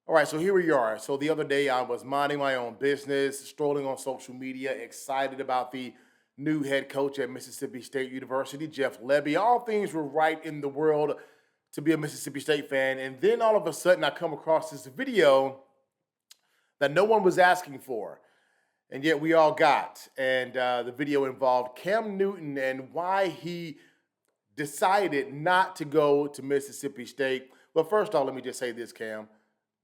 All right, so here we are. So the other day I was minding my own business, strolling on social media, excited about the new head coach at Mississippi State University, Jeff Lebby. All things were right in the world to be a Mississippi State fan. And then all of a sudden I come across this video that no one was asking for, and yet we all got. And the video involved Cam Newton and why he decided not to go to Mississippi State. Well, first off, let me just say this, Cam.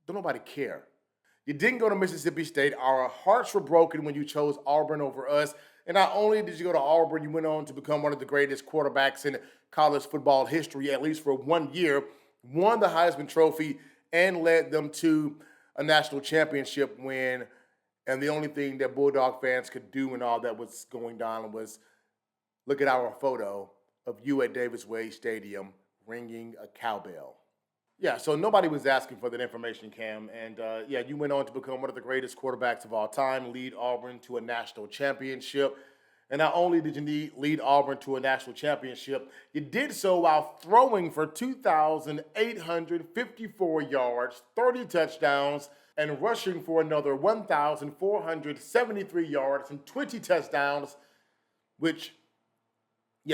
Don't nobody care. You didn't go to Mississippi State. Our hearts were broken when you chose Auburn over us. And not only did you go to Auburn, you went on to become one of the greatest quarterbacks in college football history, at least for 1 year, won the Heisman Trophy, and led them to a national championship win. And the only thing that Bulldog fans could do and all that was going down was look at our photo of you at Davis Wade Stadium ringing a cowbell. Yeah, so nobody was asking for that information, Cam. And yeah, you went on to become one of the greatest quarterbacks of all time, lead Auburn to a national championship. And not only did you lead Auburn to a national championship, you did so while throwing for 2,854 yards, 30 touchdowns, and rushing for another 1,473 yards and 20 touchdowns, which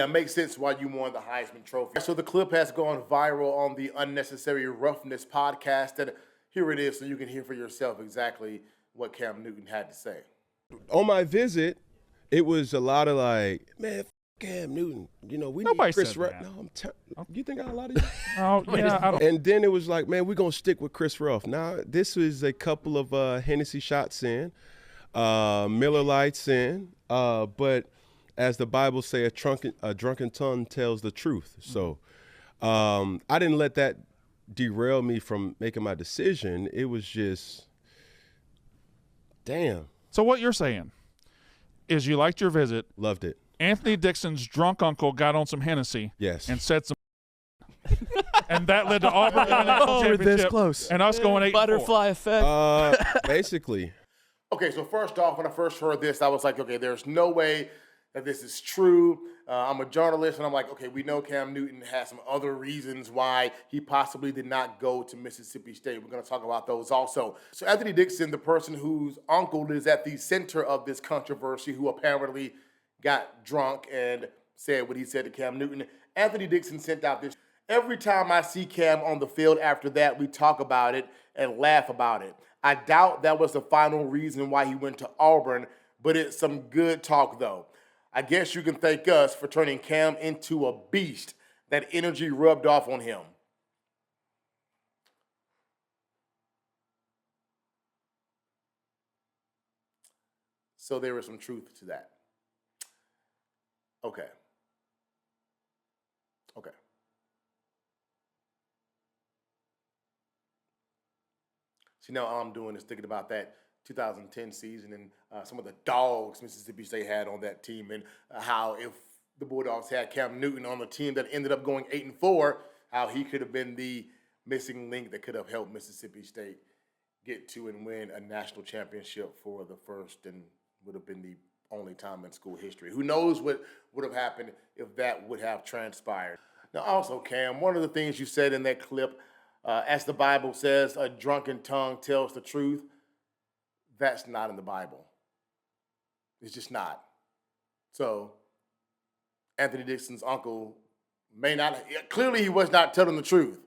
makes sense why you won the Heisman Trophy. So the clip has gone viral on the Unnecessary Roughness podcast, and here it is so you can hear for yourself exactly what Cam Newton had to say. On my visit, it was a lot of like, man, f- Cam Newton. You know, we Nobody need Chris said Relf. that. No, you think I got a lot of you? Oh, yeah, I don't. And then it was like, man, we're going to stick with Chris Relf. Now, this was a couple of Hennessy shots in, Miller Lights in, but as the Bible say, a drunken tongue tells the truth. So I didn't let that derail me from making my decision. It was just, damn. So what you're saying is you liked your visit. Loved it. Anthony Dixon's drunk uncle got on some Hennessy. Yes. And said some and that led to Auburn winning the We're championship. this close. And us going 8-4. Butterfly effect. Basically. Okay, so first off, when I first heard this, I was like, okay, there's no way that this is true. I'm a journalist, and I'm like, okay, we know Cam Newton has some other reasons why he possibly did not go to Mississippi State. We're going to talk about those also. So Anthony Dixon, the person whose uncle is at the center of this controversy, who apparently got drunk and said what he said to Cam Newton, Anthony Dixon sent out this. Every time I see Cam on the field after that, we talk about it and laugh about it. I doubt that was the final reason why he went to Auburn, but it's some good talk, though. I guess you can thank us for turning Cam into a beast. That energy rubbed off on him. So there was some truth to that. Okay. See, now all I'm doing is thinking about that 2010 season and some of the dogs Mississippi State had on that team, and how if the Bulldogs had Cam Newton on the team that ended up going 8-4, how he could have been the missing link that could have helped Mississippi State get to and win a national championship for the first and would have been the only time in school history. Who knows what would have happened if that would have transpired. Now also, Cam, one of the things you said in that clip, as the Bible says, a drunken tongue tells the truth. That's not in the Bible. It's just not. So Anthony Dixon's uncle clearly he was not telling the truth.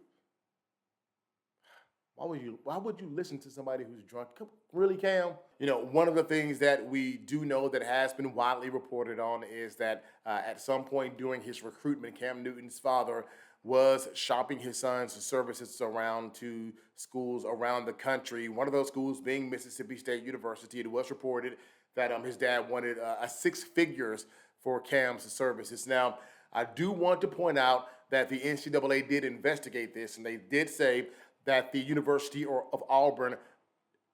Why would you listen to somebody who's drunk? Really, Cam? You know, one of the things that we do know that has been widely reported on is that at some point during his recruitment, Cam Newton's father was shopping his son's services around to schools around the country. One of those schools being Mississippi State University. It was reported that his dad wanted a six figures for Cam's services. Now, I do want to point out that the NCAA did investigate this, and they did say that the University of Auburn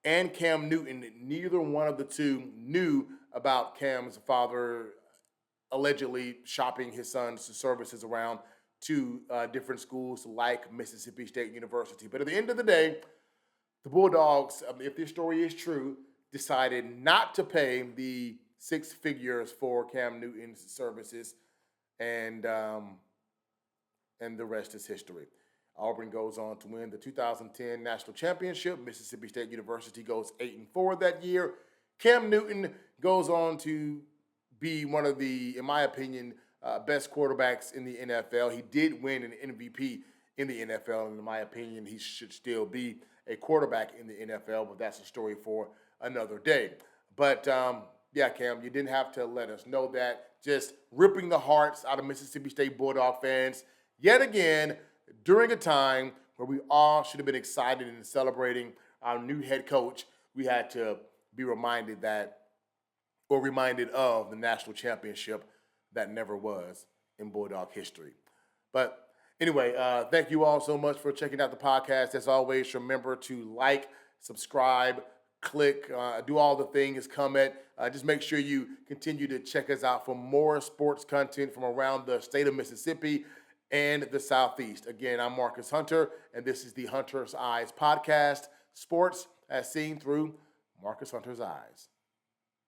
and Cam Newton, neither one of the two knew about Cam's father allegedly shopping his son's services around to different schools like Mississippi State University. But at the end of the day, the Bulldogs, if this story is true, decided not to pay the six figures for Cam Newton's services, and the rest is history. Auburn goes on to win the 2010 national championship. Mississippi State University goes 8-4 that year. Cam Newton goes on to be one of the, in my opinion, best quarterbacks in the NFL. He did win an MVP in the NFL, and in my opinion, he should still be a quarterback in the NFL, but that's a story for another day. But yeah, Cam, you didn't have to let us know that. Just ripping the hearts out of Mississippi State Bulldog fans yet again during a time where we all should have been excited and celebrating our new head coach. We had to be reminded of the national championship that never was in Bulldog history. But anyway, thank you all so much for checking out the podcast. As always, remember to like, subscribe, click, do all the things, comment. Just make sure you continue to check us out for more sports content from around the state of Mississippi and the Southeast. Again, I'm Marcus Hunter, and this is the Hunter's Eyes podcast, sports as seen through Marcus Hunter's eyes.